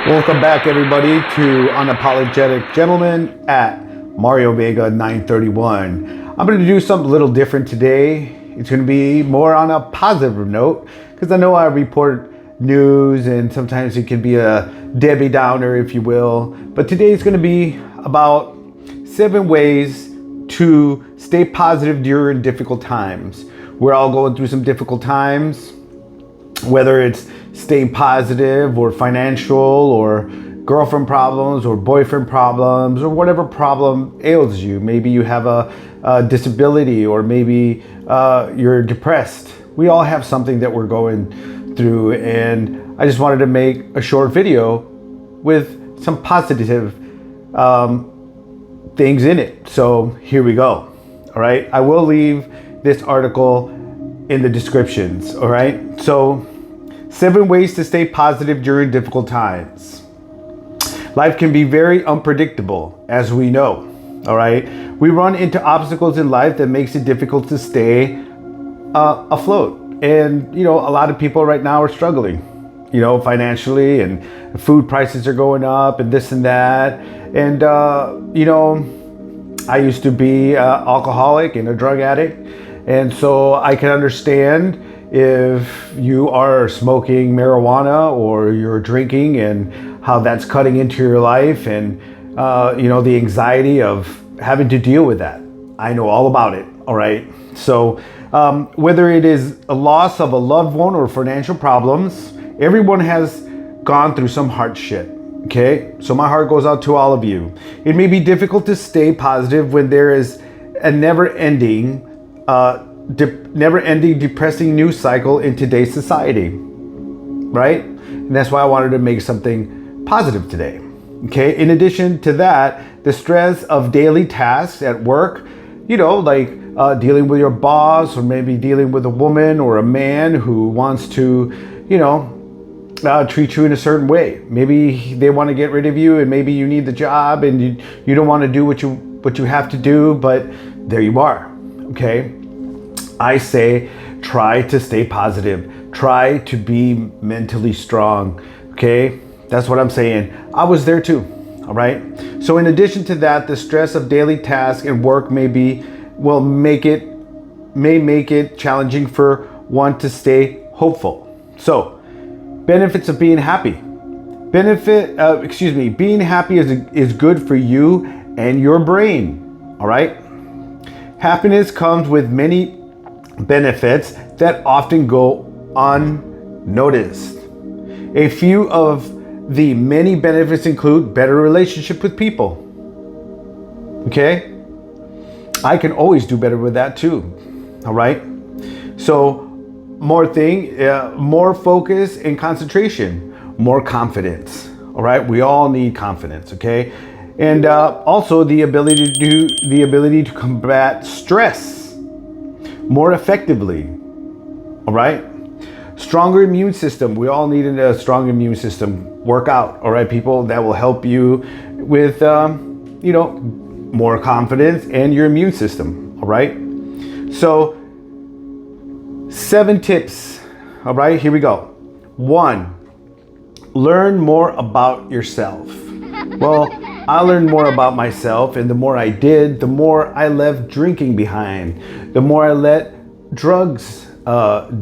Welcome back, everybody, to Unapologetic Gentleman at Mario Vega 931. I'm going to do something a little different today. It's going to be more on a positive note because I know I report news and sometimes it can be a Debbie Downer, if you will. But today it's going to be about 7 ways to stay positive during difficult times. We're all going through some difficult times, whether it's staying positive or financial or girlfriend problems or boyfriend problems or whatever problem ails you. Maybe you have a disability, or maybe you're depressed. We all have something that we're going through, and I just wanted to make a short video with some positive things in it. So here we go. All right, I will leave this article in the descriptions. All right, so 7 ways to stay positive during difficult times. Life can be very unpredictable, as we know. All right, we run into obstacles in life that makes it difficult to stay afloat. And you know, a lot of people right now are struggling, you know, financially, and food prices are going up and this and that. And you know, I used to be an alcoholic and a drug addict, and so I can understand if you are smoking marijuana or you're drinking and how that's cutting into your life, and you know, the anxiety of having to deal with that. I know all about it. All right, so whether it is a loss of a loved one or financial problems, everyone has gone through some hardship. Okay, so my heart goes out to all of you. It may be difficult to stay positive when there is a never-ending depressing news cycle in today's society, right? And that's why I wanted to make something positive today. Okay, in addition to that, the stress of daily tasks at work, you know, like dealing with your boss, or maybe dealing with a woman or a man who wants to, you know, treat you in a certain way. Maybe they want to get rid of you, and maybe you need the job and you don't want to do what you have to do, but there you are. Okay, I say try to stay positive. Try to be mentally strong. Okay, that's what I'm saying. I was there too. All right. So in addition to that, the stress of daily tasks and work may make it challenging for one to stay hopeful. So benefits of being happy. Being happy is good for you and your brain. All right. Happiness comes with many benefits that often go unnoticed. A few of the many benefits include better relationship with people. Okay? I can always do better with that too. All right? So more focus and concentration, more confidence. All right? We all need confidence, okay? And also the ability to combat stress more effectively. All right? Stronger immune system. We all need a strong immune system. Work out. All right, people, that will help you with you know, more confidence and your immune system. All right? So 7 tips. All right, here we go. 1, learn more about yourself. Well, I learned more about myself, and the more I did, the more I left drinking behind. The more I let drugs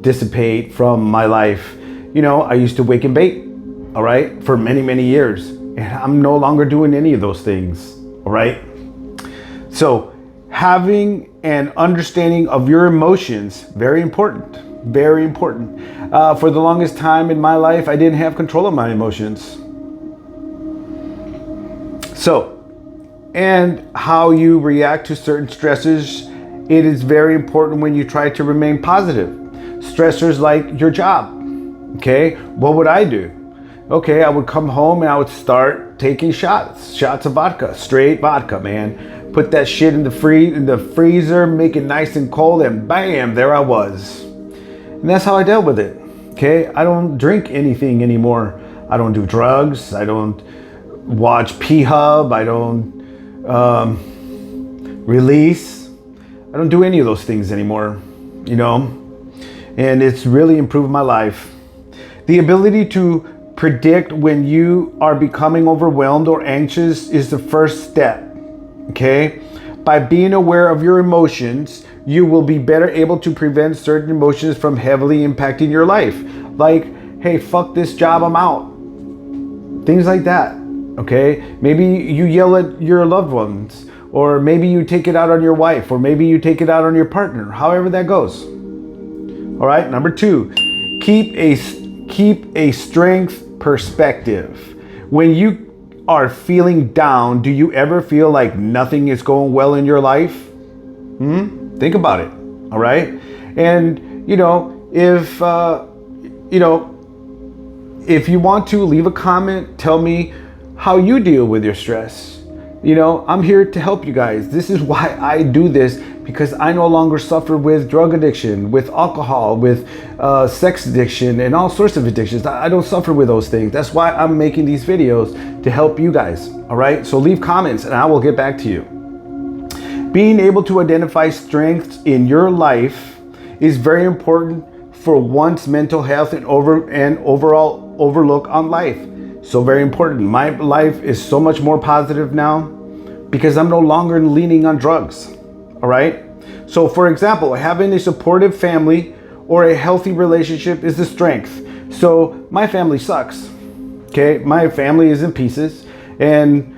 dissipate from my life. You know, I used to wake and bake, all right, for many, many years. And I'm no longer doing any of those things, all right? So having an understanding of your emotions, very important, very important. For the longest time in my life, I didn't have control of my emotions. So, and how you react to certain stressors, it is very important when you try to remain positive. Stressors like your job. Okay, what would I do? Okay, I would come home and I would start taking shots of vodka, straight vodka, man. Put that shit in the freezer, make it nice and cold, and bam, there I was. And that's how I dealt with it. Okay, I don't drink anything anymore. I don't do drugs. I don't watch P-Hub. I don't release. I don't do any of those things anymore, you know, and it's really improved my life. The ability to predict when you are becoming overwhelmed or anxious is the first step. Okay? By being aware of your emotions, you will be better able to prevent certain emotions from heavily impacting your life. Like, hey, fuck this job, I'm out. Things like that. Okay? Maybe you yell at your loved ones, or maybe you take it out on your wife, or maybe you take it out on your partner, however that goes. All right? Number 2, keep a strength perspective. When you are feeling down, do you ever feel like nothing is going well in your life? Think about it. All right. And if you want to leave a comment, tell me how you deal with your stress. I'm here to help you guys. This is why I do this, because I no longer suffer with drug addiction, with alcohol, with sex addiction, and all sorts of addictions. I don't suffer with those things. That's why I'm making these videos, to help you guys. All right. So leave comments and I will get back to you. Being able to identify strengths in your life is very important for one's mental health and overall overlook on life. So very important. My life is so much more positive now because I'm no longer leaning on drugs. All right. So for example, having a supportive family or a healthy relationship is a strength. So my family sucks. Okay. My family is in pieces, and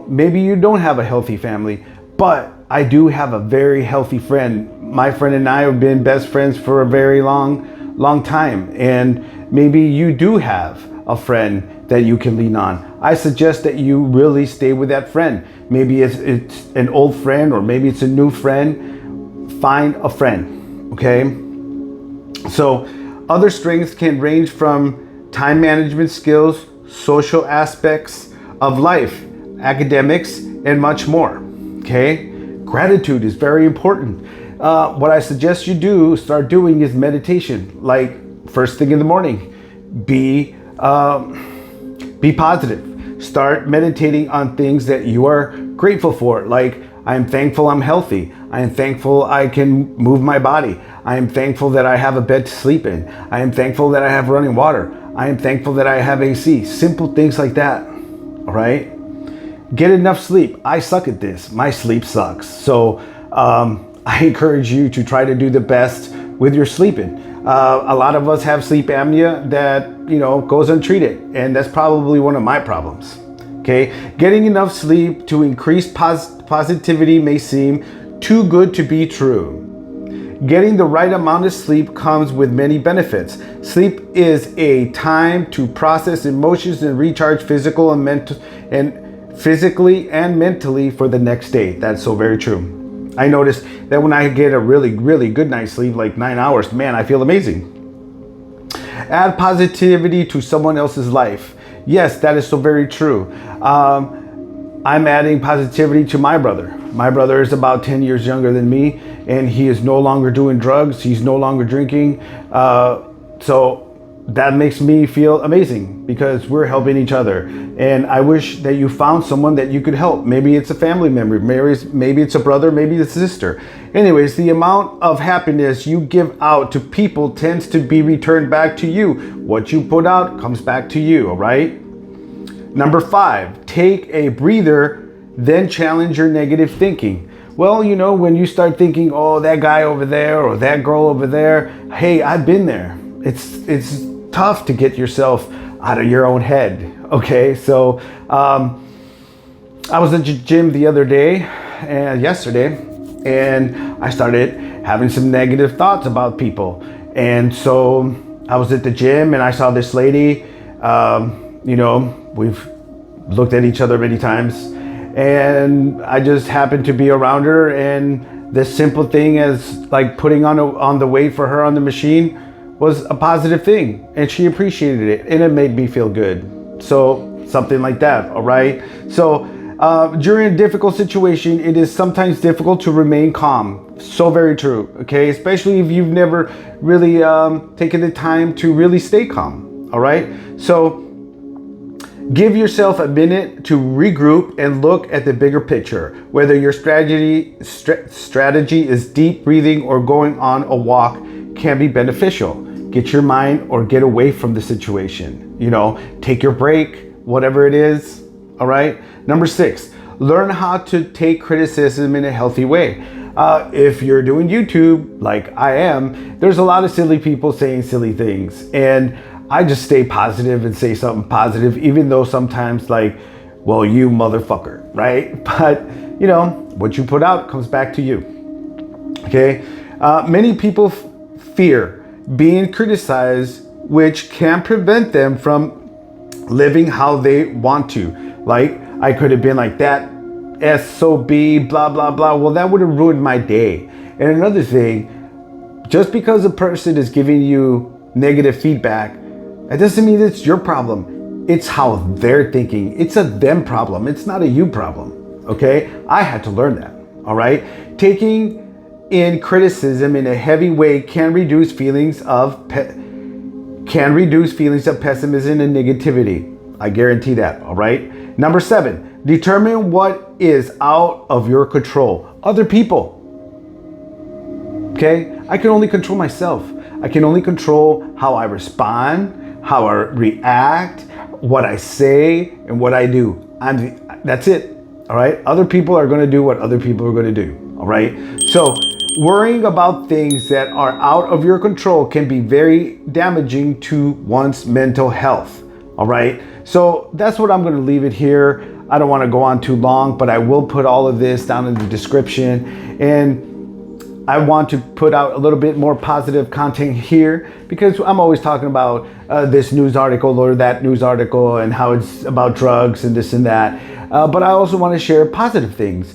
maybe you don't have a healthy family, but I do have a very healthy friend. My friend and I have been best friends for a very long time. And maybe you do have a friend that you can lean on. I suggest that you really stay with that friend. Maybe it's an old friend, or maybe it's a new friend. Find a friend, okay? So other strengths can range from time management skills, social aspects of life, academics, and much more, okay? Gratitude is very important. What I suggest you start doing is meditation, like first thing in the morning. Be positive. Start meditating on things that you are grateful for. Like, I am thankful I'm healthy. I am thankful I can move my body. I am thankful that I have a bed to sleep in. I am thankful that I have running water. I am thankful that I have AC. Simple things like that. All right. Get enough sleep. I suck at this. My sleep sucks. So I encourage you to try to do the best with your sleeping. A lot of us have sleep apnea that, goes untreated. And that's probably one of my problems. Okay. Getting enough sleep to increase positivity may seem too good to be true. Getting the right amount of sleep comes with many benefits. Sleep is a time to process emotions and recharge physically and mentally for the next day. That's so very true. I noticed that when I get a really, really good night's sleep, like 9 hours, man, I feel amazing. Add positivity to someone else's life. Yes, that is so very true. I'm adding positivity to my brother. My brother is about 10 years younger than me, and he is no longer doing drugs. He's no longer drinking. So that makes me feel amazing because we're helping each other. And I wish that you found someone that you could help. Maybe it's a family member, maybe it's a brother, maybe it's a sister. Anyways, the amount of happiness you give out to people tends to be returned back to you. What you put out comes back to you, all right? Number 5, take a breather, then challenge your negative thinking. Well, when you start thinking, oh, that guy over there or that girl over there, hey, I've been there. It's tough to get yourself out of your own head. Okay, so I was at the gym the other day, yesterday, and I started having some negative thoughts about people. And so I was at the gym and I saw this lady. We've looked at each other many times, and I just happened to be around her, and this simple thing as like putting on the weight for her on the machine was a positive thing, and she appreciated it, and it made me feel good. So something like that, all right? So during a difficult situation, it is sometimes difficult to remain calm. So very true, okay? Especially if you've never really taken the time to really stay calm, all right? So give yourself a minute to regroup and look at the bigger picture. Whether your strategy is deep breathing or going on a walk can be beneficial. get your mind or get away from the situation. You know, take your break, whatever it is. All right. Number 6, learn how to take criticism in a healthy way. If you're doing YouTube like I am, there's a lot of silly people saying silly things, and I just stay positive and say something positive, even though sometimes like, well, you motherfucker, right? But you know, what you put out comes back to you. Okay. Many people fear being criticized, which can prevent them from living how they want to. Like, I could have been like that SOB, blah, blah, blah. Well, that would have ruined my day. And another thing, just because a person is giving you negative feedback, that doesn't mean it's your problem. It's how they're thinking. It's a them problem. It's not a you problem. Okay? I had to learn that. All right? Taking in criticism in a heavy way can reduce feelings of pessimism and negativity. I guarantee that. All right? Number 7, determine what is out of your control. Other people. Okay? I can only control myself. I can only control how I respond, how I react, what I say, and what I do. That's it. All right? Other people are going to do what other people are going to do. All right? So, worrying about things that are out of your control can be very damaging to one's mental health. All right? So, that's what I'm going to leave it here. I don't want to go on too long, but I will put all of this down in the description. And I want to put out a little bit more positive content here, because I'm always talking about this news article or that news article and how it's about drugs and this and that. But I also want to share positive things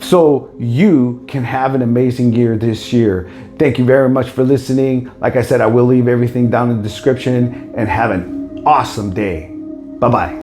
so you can have an amazing year this year. Thank you very much for listening. Like I said, I will leave everything down in the description, and have an awesome day. Bye-bye.